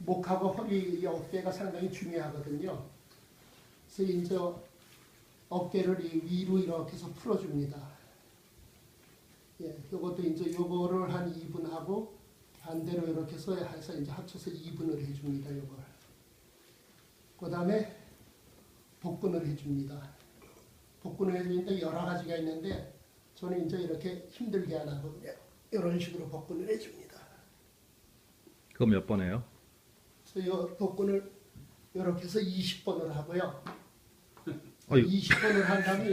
목하고 허리, 이 어깨가 상당히 중요하거든요. 그래서 이제 어깨를 위로 이렇게 해서 풀어줍니다. 예, 요것도 이제 요거를 한 2분 하고 반대로 이렇게 해서 이제 합쳐서 2분을 해줍니다. 요걸. 그 다음에 복근을 해줍니다. 복근을 해주는데 여러 가지가 있는데 저는 이제 이렇게 힘들게 안 하고 이런 식으로 복근을 해줍니다. 그거 몇 번 해요? 그래서 이 복근을 이렇게 해서 20번을 하고요. 어이. 20번을 한 다음에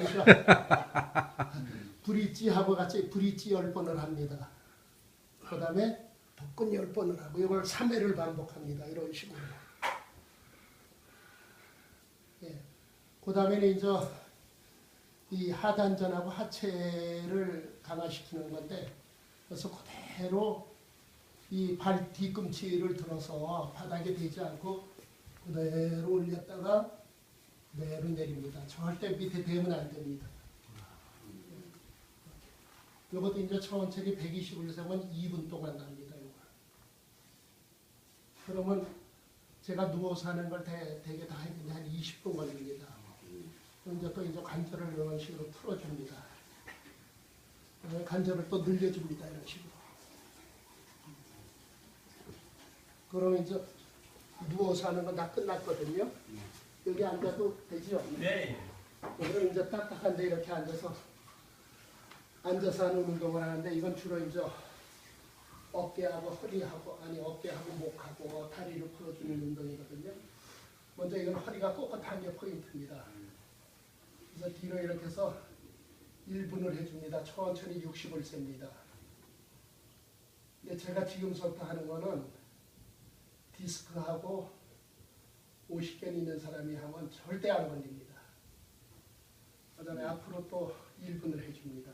브릿지하고 같이 브릿지 10번을 합니다. 그 다음에 복근 10번을 하고 이걸 3회를 반복합니다. 이런 식으로. 예. 그 다음에는 이제 이 하단전하고 하체를 강화시키는 건데 그래서 그대로 이 발 뒤꿈치를 들어서 바닥에 대지 않고 그대로 올렸다가 그대로 내립니다. 절대 밑에 대면 안 됩니다. 이것도 이제 천천히 120을 세면 2분 동안 합니다. 그러면 제가 누워서 하는 걸 대개 다 했는데 한 20분 걸립니다. 이제 또 이제 관절을 이런 식으로 풀어줍니다. 관절을 또 늘려줍니다. 이런 식으로. 그러면 이제 누워서 하는 건 다 끝났거든요. 여기 앉아도 되죠? 네. 그럼 이제 딱딱한데 이렇게 앉아서 하는 운동을 하는데 이건 주로 이제 어깨하고 허리하고 어깨하고 목하고 다리를 풀어주는 운동이거든요. 먼저 이건 허리가 꼿꼿한 게 포인트입니다. 그래서 뒤로 이렇게 해서 1분을 해줍니다. 천천히 60을 셉니다. 근데 제가 지금부터 하는 거는 디스크하고 50견 있는 사람이 하면 절대 안 걸립니다. 그 다음에 앞으로 또 1분을 해줍니다.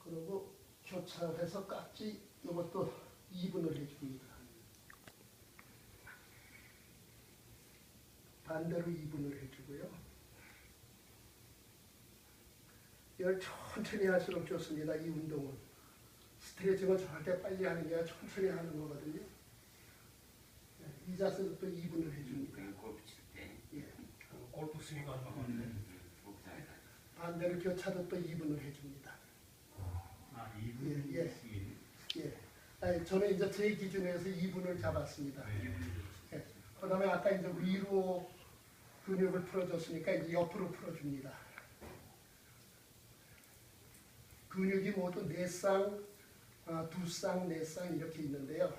그리고 교차해서 깍지 이것도 2분을 해줍니다. 반대로 2분을 해주고요. 이걸 천천히 할수록 좋습니다. 이 운동은. 스트레칭은 절대 빨리 하는 게 아니라 천천히 하는 거거든요. 이 자세도 또 2분을 해줍니다. 골프 칠 때. 예. 골프 스윙 하는 거 같네. 반대로 교차도 또 2분을 해줍니다. 아, 2분. 예, 예. 아니, 저는 이제 제 기준에서 2분을 잡았습니다. 예. 그 다음에 아까 이제 위로 근육을 풀어줬으니까 이제 옆으로 풀어줍니다. 근육이 모두 4쌍, 2쌍, 4쌍 이렇게 있는데요.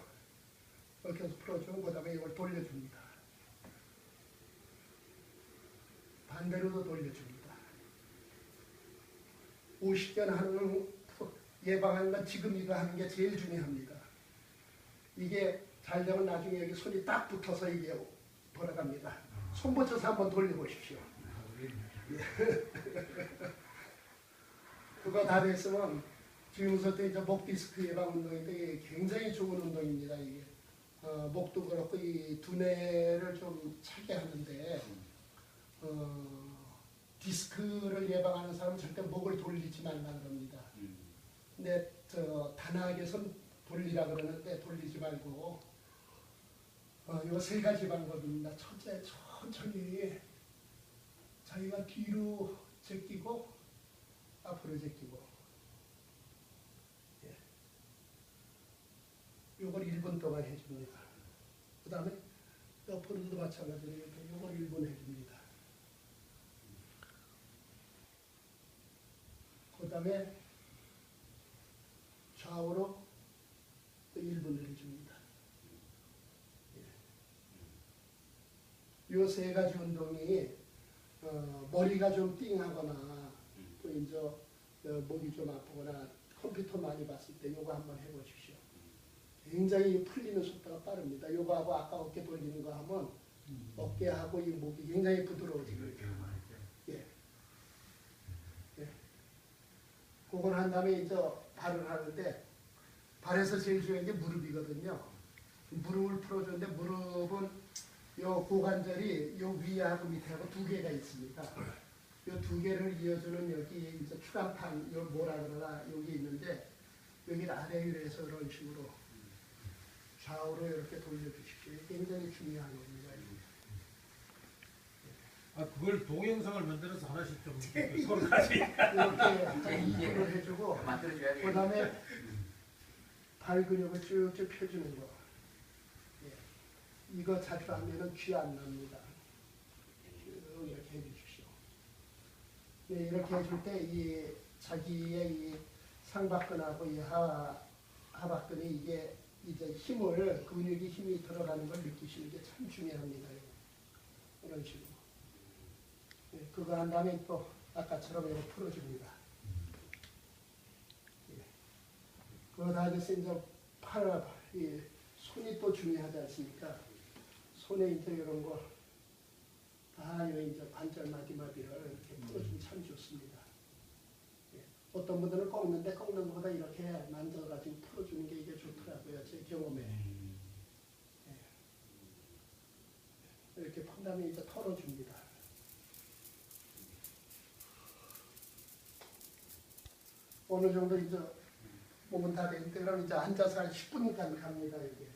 이렇게 해서 풀어주고 그 다음에 이걸 돌려줍니다. 반대로도 돌려줍니다. 50견 하는 예방하는 건 지금 이거 하는 게 제일 중요합니다. 이게 잘 되면 나중에 여기 손이 딱 붙어서 이게 돌아갑니다. 손 붙여서 한번 돌려보십시오. 그거 다 됐으면 지금부터 이제 목 디스크 예방 운동인데 이게 굉장히 좋은 운동입니다. 이게 목도 그렇고 이 두뇌를 좀 차게 하는데 디스크를 예방하는 사람은 절대 목을 돌리지 말라 그럽니다. 근데 단아하게 손 돌리라 그러는데 돌리지 말고 요 3가지 방법입니다. 첫째, 천천히 자기가 뒤로 제끼고 앞으로 제끼고 예. 요걸 1분 동안 해줍니다. 그 다음에 옆으로도 마찬가지로 이렇게 요걸 1분 해줍니다. 그 다음에 좌우로 또 1분을 해줍니다. 요 3가지 운동이 머리가 좀 띵하거나 또 이제 목이 좀 아프거나 컴퓨터 많이 봤을 때 요거 한번 해보십시오. 굉장히 풀리는 속도가 빠릅니다. 요거하고 아까 어깨 돌리는 거 하면 어깨하고 이 목이 굉장히 부드러워집니다. 예. 예. 그걸 한 다음에 이제 발을 하는데 발에서 제일 중요한 게 무릎이거든요. 무릎을 풀어주는데 무릎은 요 고관절이 요 위하고 밑에하고 2개가 있습니다. 요 2개를 이어주는 여기 이제 추간판 요 뭐라 그러나 여기 있는데 여기 아래 위에서 이런 식으로 좌우로 이렇게 돌려주십시오. 이게 굉장히 중요한 겁니다. 아 그걸 동영상을 만들어서 하나씩 좀 서로 같이 이렇게 이식을 해주고 만들어줘야 그 되겠네. 다음에 발 근육을 쭉쭉 펴주는 거. 예. 이거 자주 하면은 쥐 안 납니다. 쭉 이렇게 해주십시오. 네, 이렇게 해줄 때 이 자기의 이 상박근하고 이 하박근이 이게 이제 힘을 근육이 힘이 들어가는 걸 느끼시는 게 참 중요합니다. 이런 식으로. 네, 그거 한 다음에 또 아까처럼 이렇게 풀어줍니다. 예. 그거 다 돼서 이제 이 손이 또 중요하지 않습니까? 손에 이제 이런 거 다 이제 관절 마디마디를 이렇게 풀어주면 참 좋습니다. 예. 어떤 분들은 꺾는데 꺾는 것보다 이렇게 만져가지고 풀어주는 게 이게 좋더라고요. 제 경험에. 예. 이렇게 푼 다음에 이제 털어줍니다. 어느 정도 이제 몸은 다 되니까 그럼 이제 앉아서 한 10분간 갑니다. 이게.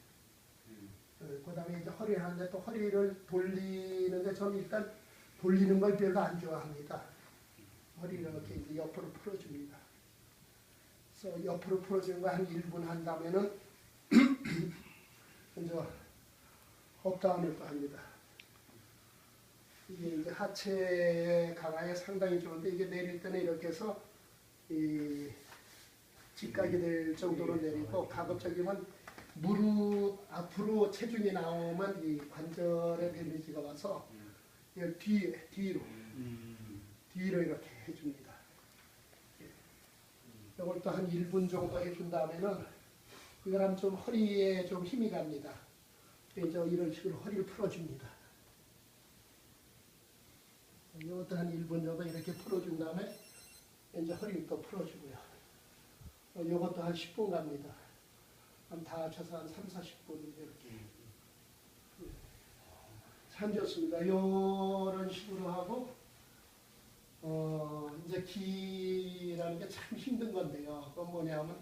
그 다음에 이제 허리를 하는데 또 허리를 돌리는데 저는 일단 돌리는 걸 별로 안 좋아합니다. 허리를 이렇게 이제 옆으로 풀어줍니다. 그래서 옆으로 풀어주는 거 한 1분 한다면은 이제 업다운을 또 합니다. 이게 이제 하체 강화에 상당히 좋은데 이게 내릴 때는 이렇게 해서 이 직각이 될 정도로 내리고 가급적이면 무릎 앞으로 체중이 나오면 이 관절에 데미지가 와서 뒤로 이렇게 해줍니다. 이걸 또 한 1분 정도 해준 다음에는 그 사람 좀 허리에 좀 힘이 갑니다. 그래서 이런 식으로 허리를 풀어줍니다. 이것도 한 1분 정도 이렇게 풀어준 다음에 이제 허리를 또 풀어주고요. 이것도 한 10분 갑니다. 다 합쳐서 한 3, 40분 이렇게. 참 좋습니다. 이런 식으로 하고 이제 기라는 게 참 힘든 건데요. 그건 뭐냐면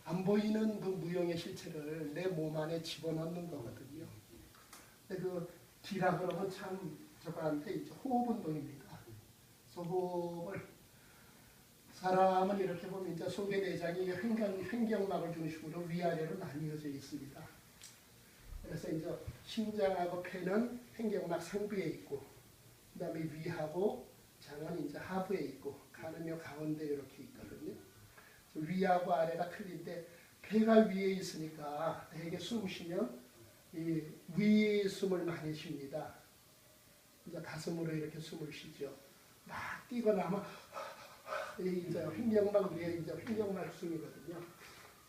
안 보이는 그 무용의 실체를 내 몸 안에 집어넣는 거거든요. 근데 그 기라 그러면 참 저거한테 이제 호흡 운동입니다. 그래서 호흡을 사람은 이렇게 보면 이제 속의 내장이 횡격막을 중심으로 위아래로 나뉘어져 있습니다. 그래서 이제 심장하고 폐는 횡격막 상부에 있고, 그 다음에 위하고 장은 이제 하부에 있고, 간은 요 가운데 이렇게 있거든요. 위하고 아래가 틀린데 폐가 위에 있으니까 되게 숨 쉬면 이 위 숨을 많이 쉽니다. 이제 가슴으로 이렇게 숨을 쉬죠. 막 뛰고 나면 이제 횡격막 위에 이제 횡격막 숨이거든요.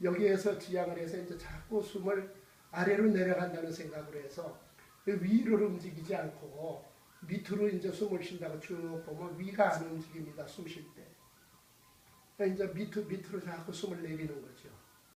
여기에서 지향을 해서 이제 자꾸 숨을 아래로 내려간다는 생각으로 해서 위를 움직이지 않고 밑으로 이제 숨을 쉰다고 쭉 보면 위가 안 움직입니다. 숨 쉴 때. 그러니까 이제 밑으로 자꾸 숨을 내리는 거죠.